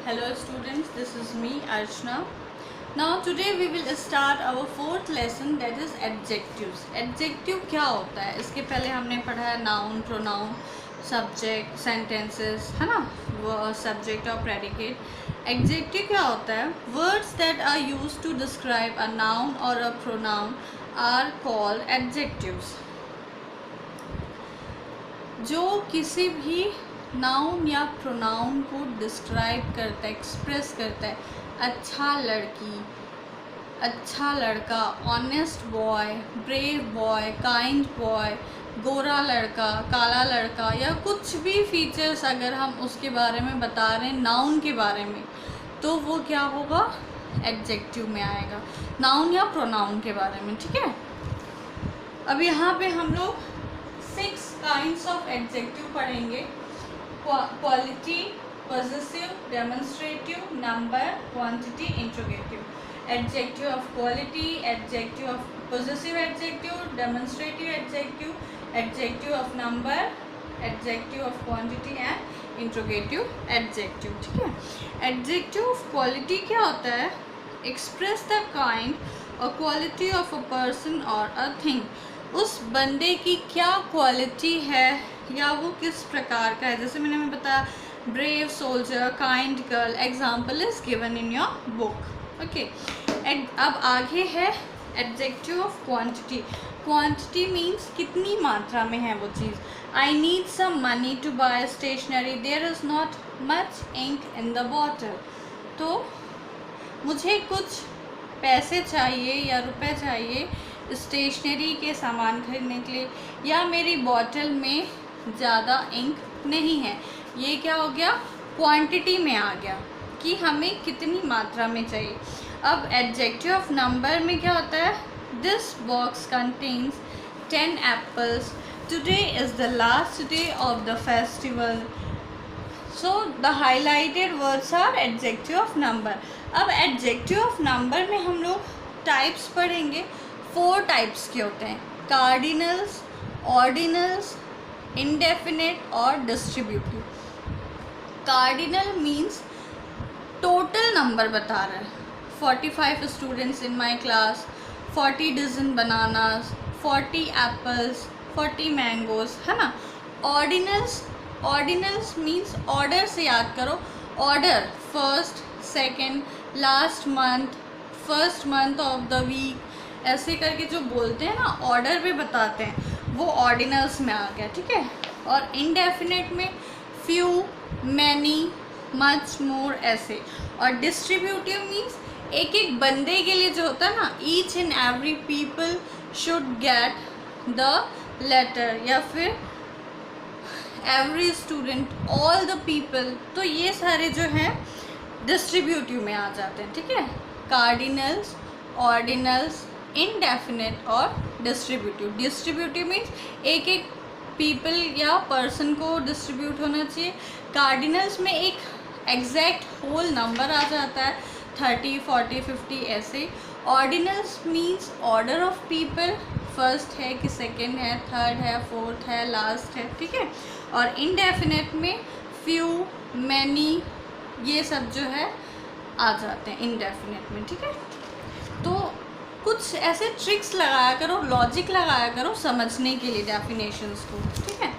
Hello students, this is me Archana. Now today we will start our fourth lesson, that is adjectives. Adjective क्या होता है? इसके पहले हमने पढ़ा है noun, pronoun, subject, sentences, है ना, वो subject और predicate. Adjective क्या होता है? Words that are used to describe a noun or a pronoun are called adjectives. जो किसी भी नाउन या प्रोनाउन को डिस्क्राइब करता है, एक्सप्रेस करता है, अच्छा लड़की, अच्छा लड़का, honest boy, brave boy, kind boy, गोरा लड़का, काला लड़का, या कुछ भी फीचर्स अगर हम उसके बारे में बता रहे हैं नाउन के बारे में, तो वो क्या होगा? एडजेक्टिव में आएगा, नाउन या प्रोनाउन के बारे में. ठीक है, अब यहाँ पे हम लोग 6 काइंड्स ऑफ एडजेक्टिव पढ़ेंगे. Quality, possessive, demonstrative, number, quantity, interrogative. Adjective of quality, adjective of possessive adjective, demonstrative adjective, adjective of number, adjective of quantity and interrogative adjective. ठीक है, adjective of quality क्या होता है? Express the kind or quality of a person or a thing. उस बंदे की क्या quality है या वो किस प्रकार का है. जैसे मैंने बताया, brave soldier, kind girl, example is given in your book. Okay, अब आगे है adjective of quantity. Quantity means कितनी मात्रा में है वो चीज़. I need some money to buy stationery, there is not much ink in the bottle. तो मुझे कुछ पैसे चाहिए या रुपए चाहिए स्टेशनरी के सामान खरीदने के लिए, या मेरी बॉटल में ज़्यादा इंक नहीं है. ये क्या हो गया? क्वांटिटी में आ गया कि हमें कितनी मात्रा में चाहिए. अब एडजेक्टिव ऑफ नंबर में क्या होता है? This box contains 10 apples, today is the last day of the festival. So the highlighted words are adjective of number. अब एडजेक्टिव ऑफ नंबर में हम लोग टाइप्स पढ़ेंगे. 4 टाइप्स के होते हैं: कार्डिनल्स, ऑर्डिनल्स, इंडेफिनेट और distributive. Cardinal means total number बता रहा है. 45 students in my class, 40 dozen bananas, 40 apples, 40 mangoes, है ना. ऑर्डिनल्स मीन्स ऑर्डर से याद करो. Order, first, second, last month, first month of the week, ऐसे करके जो बोलते हैं ना, ऑर्डर पे बताते हैं, वो ऑर्डिनल्स में आ गया. ठीक है. और इंडेफिनेट में फ्यू, मैनी, मच, मोर, ऐसे. और डिस्ट्रीब्यूटिव मीन्स एक एक बंदे के लिए जो होता है ना, each and every people should get the letter, या फिर every student, all the people. तो ये सारे जो हैं डिस्ट्रीब्यूटिव में आ जाते हैं. ठीक है, कार्डिनल्स, ऑर्डिनल्स, इंडेफिनेट और डिस्ट्रीब्यूटिव. डिस्ट्रीब्यूटिव मीन्स एक एक पीपल या पर्सन को डिस्ट्रीब्यूट होना चाहिए. कार्डिनल्स में एक एग्जैक्ट होल नंबर आ जाता है, 30, 40, 50 ऐसे. Ordinals means order of people, first है कि सेकेंड है, थर्ड है, फोर्थ है, लास्ट है. ठीक है. और इंडेफिनेट में फ्यू, मैनी, ये सब जो है आ जाते हैं इंडेफिनेट में. ठीक है. तो कुछ ऐसे ट्रिक्स लगाया करो, लॉजिक लगाया करो समझने के लिए डेफिनेशंस को. ठीक है.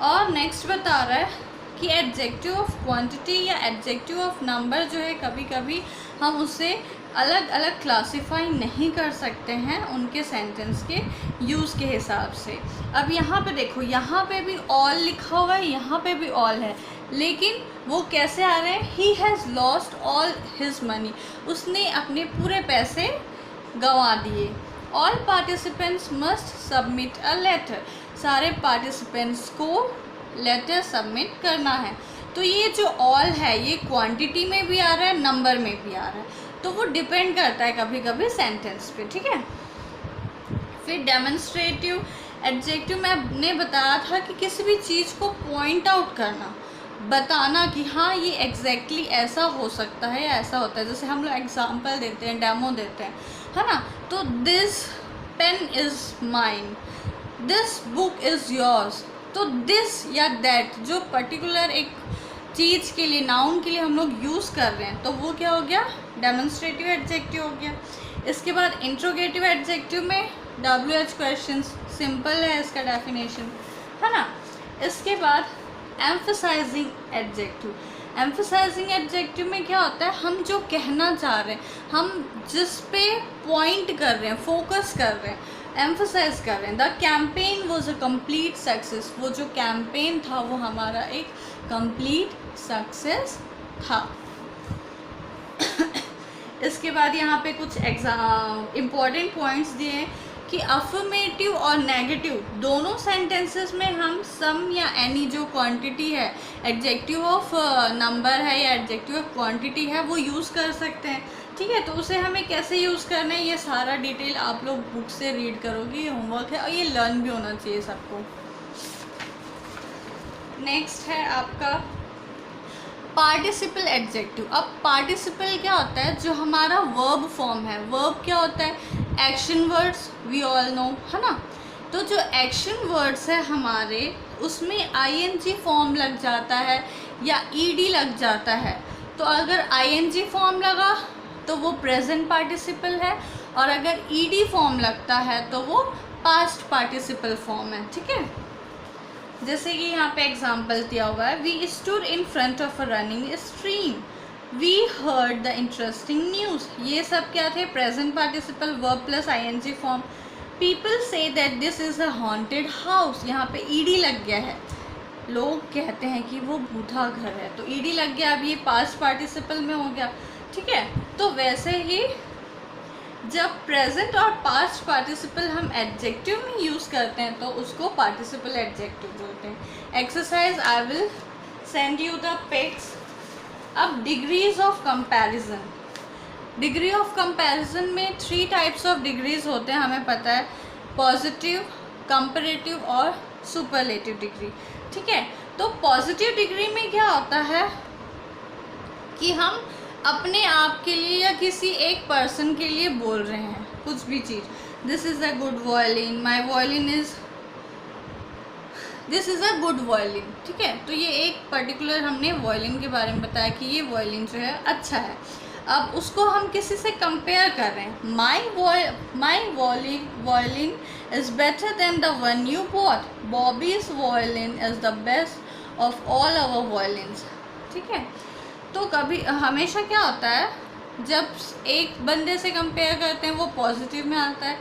और नेक्स्ट बता रहा है कि एडजेक्टिव ऑफ क्वांटिटी या एडजेक्टिव ऑफ नंबर जो है, कभी कभी हम उसे अलग अलग क्लासीफाई नहीं कर सकते हैं उनके सेंटेंस के यूज़ के हिसाब से. अब यहाँ पे देखो, यहाँ पे भी ऑल लिखा हुआ है, यहाँ पे भी ऑल है, लेकिन वो कैसे आ रहे हैं? He has lost all his money, उसने अपने पूरे पैसे गंवा दिए. All participants must submit a letter, सारे पार्टिसिपेंट्स को लेटर सबमिट करना है. तो ये जो ऑल है ये क्वांटिटी में भी आ रहा है, नंबर में भी आ रहा है, तो वो डिपेंड करता है कभी कभी सेंटेंस पे. ठीक है. फिर डेमोन्स्ट्रेटिव एडजेक्टिव में आपने बताया था कि किसी भी चीज़ को पॉइंट आउट करना, बताना कि हाँ ये एग्जैक्टली ऐसा हो सकता है या ऐसा होता है. जैसे हम लोग एग्जांपल देते हैं, डेमो देते हैं, है ना. तो this pen is mine, this book is yours. तो दिस या दैट जो पर्टिकुलर एक चीज़ के लिए, नाउन के लिए हम लोग यूज़ कर रहे हैं, तो वो क्या हो गया, डेमोन्स्ट्रेटिव एडजेक्टिव हो गया। इसके बाद इंट्रोगेटिव एडजेक्टिव में WH क्वेश्चन, सिंपल है इसका डेफिनेशन, है ना। इसके बाद एम्फसाइजिंग एडजेक्टिव। एम्फसाइजिंग एडजेक्टिव में क्या होता है, हम जो कहना चाह रहे हैं, हम जिस पे पॉइंट कर रहे हैं, फोकस कर रहे हैं, एम्फसाइज कर रहे हैं। The campaign was a complete success. वो जो कैंपेन था वो हमारा एक कंप्लीट सक्सेस था। इसके बाद यहाँ पे कुछ इम्पॉर्टेंट पॉइंट्स दिए हैं कि अफर्मेटिव और नेगेटिव दोनों सेंटेंसेस में हम सम या एनी जो क्वांटिटी है, एडजेक्टिव ऑफ नंबर है या एडजेक्टिव ऑफ क्वांटिटी है, वो यूज़ कर सकते हैं। ठीक है, तो उसे हमें कैसे यूज़ करना है, ये सारा डिटेल आप लोग बुक से रीड करोगे, ये होमवर्क है और ये लर्न भी होना चाहिए सबको। नेक्स्ट है आपका पार्टिसिपल एडजेक्टिव। अब पार्टिसिपल क्या होता है, जो हमारा वर्ब फॉर्म है। वर्ब क्या होता है, action words, we all know, है ना। तो जो एक्शन वर्ड्स है हमारे, उसमें ING फॉर्म लग जाता है या ED लग जाता है। तो अगर ING फॉर्म लगा तो वो प्रेजेंट पार्टिसिपल है, और अगर ED फॉर्म लगता है तो वो पास्ट पार्टिसिपल फॉर्म है। ठीक है, जैसे कि यहाँ पे एग्जाम्पल दिया हुआ है, we stood in front of a running stream, we heard the interesting news. ये सब क्या थे, present participle, verb plus ING form. People say that this is a haunted house, यहाँ पे ED लग गया है, लोग कहते हैं कि वो भूता घर है, तो ED लग गया, अब ये पास्ट पार्टिसिपल में हो गया। ठीक है, तो वैसे ही जब प्रेजेंट और पास्ट पार्टिसिपल हम एडजेक्टिव में यूज़ करते हैं तो उसको पार्टिसिपल एडजेक्टिव बोलते हैं। Exercise, I will send you the pics. अब degrees of comparison. Degree of comparison में 3 टाइप्स ऑफ डिग्रीज होते हैं, हमें पता है, पॉजिटिव, कंपैरेटिव और सुपरलेटिव डिग्री। ठीक है, तो पॉजिटिव डिग्री में क्या होता है कि हम अपने आप के लिए या किसी एक पर्सन के लिए बोल रहे हैं कुछ भी चीज़। This is a good violin, my violin is, this is a good violin. ठीक है, तो ये एक पर्टिकुलर हमने वायलिन के बारे में बताया कि ये वायलिन जो है अच्छा है। अब उसको हम किसी से कंपेयर कर रहे हैं, my violin is better than the one you bought, Bobby's violin is the best of all our violins. ठीक है, तो कभी हमेशा क्या होता है, जब एक बंदे से कंपेयर करते हैं वो पॉजिटिव में आता है,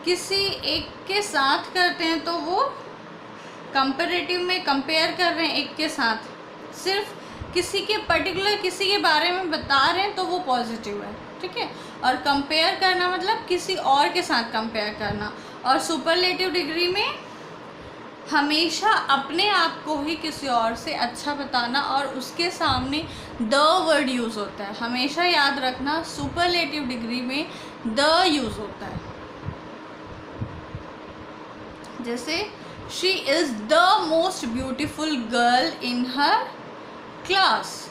किसी एक के साथ करते हैं तो वो कंपैरेटिव में कंपेयर कर रहे हैं एक के साथ, सिर्फ किसी के पर्टिकुलर किसी के बारे में बता रहे हैं तो वो पॉजिटिव है। ठीक है, और कंपेयर करना मतलब किसी और के साथ कंपेयर करना। और सुपरलेटिव डिग्री में हमेशा अपने आप को ही किसी और से अच्छा बताना और उसके सामने द वर्ड यूज़ होता है। हमेशा याद रखना, सुपरलेटिव डिग्री में द यूज़ होता है। जैसे she is the most beautiful girl in her class,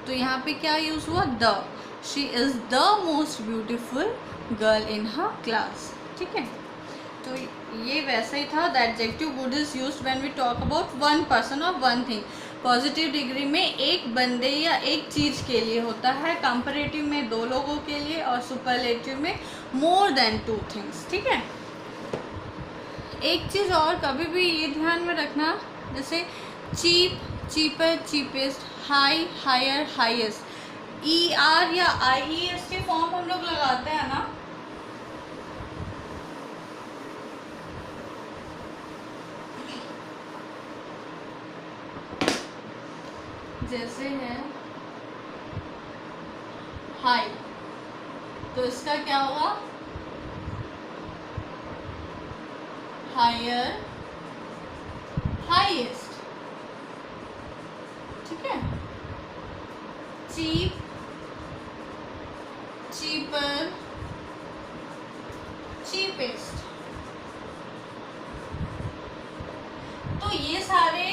तो यहाँ पे क्या यूज़ हुआ, the. She is the most beautiful girl in her class. ठीक है, तो ये वैसे ही था। The adjective good is used when we talk about one person और वन थिंग। पॉजिटिव डिग्री में एक बंदे या एक चीज़ के लिए होता है, कंपैरेटिव में 2 लोगों के लिए, और सुपरलेटिव में मोर देन 2 थिंग्स। ठीक है, एक चीज़ और कभी भी ये ध्यान में रखना, जैसे cheap, cheaper, cheapest, high, higher, highest, ER या IES के फॉर्म हम लोग लगाते हैं ना, जैसे है हाई, तो इसका क्या होगा, हायर, हाईएस्ट। ठीक है, चीप, चीपर, चीपेस्ट। तो ये सारे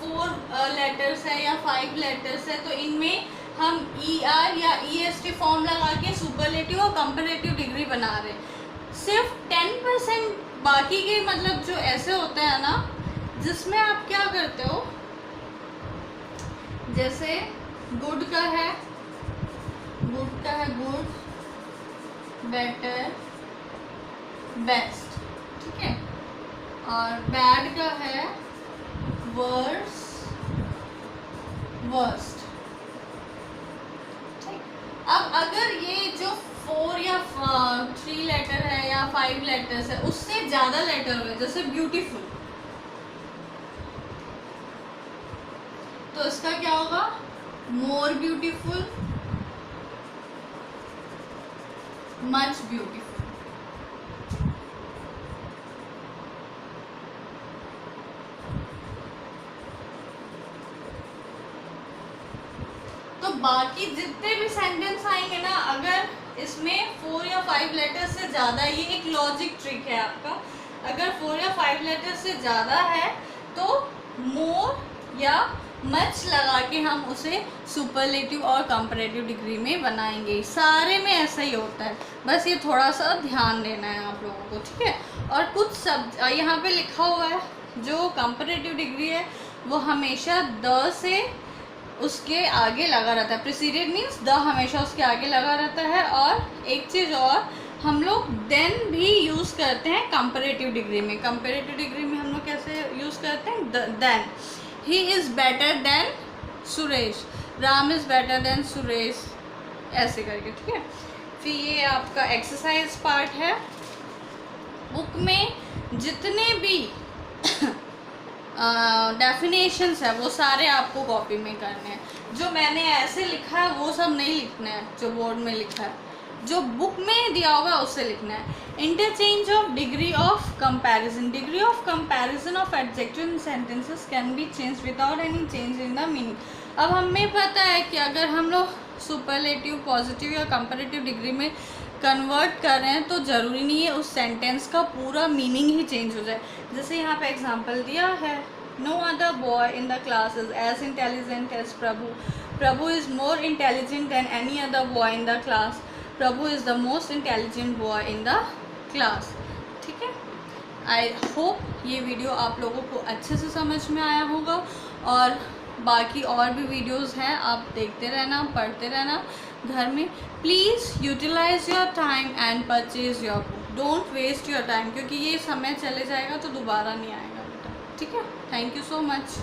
4 लेटर्स है या 5 लेटर्स है, तो इनमें हम ER या EST फॉर्म लगा के सुपरलेटिव और कंपैरेटिव डिग्री बना रहे हैं। सिर्फ 10% बाकी के मतलब जो ऐसे होते हैं ना, जिसमें आप क्या करते हो जैसे गुड का है गुड, बेटर, बेस्ट, ठीक है। और बैड का है वर्स, वर्स्ट, ठीक। अब अगर ये जो 4 या 3 लेटर है या 5 लेटर्स है उससे ज़्यादा लेटर हुए, जैसे ब्यूटीफुल, तो इसका क्या होगा? More beautiful, much beautiful. तो बाकी जितने भी सेंटेंस आएंगे ना, अगर इसमें 4 या 5 लेटर्स से ज़्यादा, ये एक लॉजिक ट्रिक है आपका, अगर 4 या 5 लेटर्स से ज़्यादा है तो मोर या मच लगा के हम उसे सुपरलेटिव और कंपैरेटिव डिग्री में बनाएंगे। सारे में ऐसा ही होता है, बस ये थोड़ा सा ध्यान देना है आप लोगों को, ठीक है। और कुछ शब्द यहाँ पे लिखा हुआ है, जो कंपैरेटिव डिग्री है वो हमेशा द से उसके आगे लगा रहता है, प्रीसीडेड मीन्स द हमेशा उसके आगे लगा रहता है। और एक चीज़ और, हम लोग देन भी यूज़ करते हैं कंपैरेटिव डिग्री में। कंपैरेटिव डिग्री में हम लोग कैसे यूज़ करते हैं? Than. He is better than Suresh, Ram is better than Suresh, ऐसे करके, ठीक है। फिर ये आपका एक्सरसाइज पार्ट है। बुक में जितने भी डेफिनेशंस है वो सारे आपको कॉपी में करने हैं। जो मैंने ऐसे लिखा है वो सब नहीं लिखना है, जो बोर्ड में लिखा है, जो बुक में दिया होगा उससे लिखना है। Interchange of degree of comparison, degree of comparison of adjective in sentences can be change without any change in the meaning. अब हमें पता है कि अगर हम लोग सुपरलेटिव, पॉजिटिव या कंपैरेटिव डिग्री में कन्वर्ट कर रहे हैं तो ज़रूरी नहीं है उस सेंटेंस का पूरा मीनिंग ही चेंज हो जाए। जैसे यहाँ पे एग्जांपल दिया है, no other boy in the class is as intelligent as Prabhu, Prabhu is more intelligent than any other boy in the class, Prabhu is the most intelligent boy in the class, ठीक है। I hope ये video आप लोगों को अच्छे से समझ में आया होगा। और बाकी और भी वीडियोस हैं, आप देखते रहना, पढ़ते रहना घर में। Please utilise your time and purchase your book, don't waste your time, क्योंकि ये समय चले जाएगा तो दोबारा नहीं आएगा बेटा, ठीक है। Thank you so much.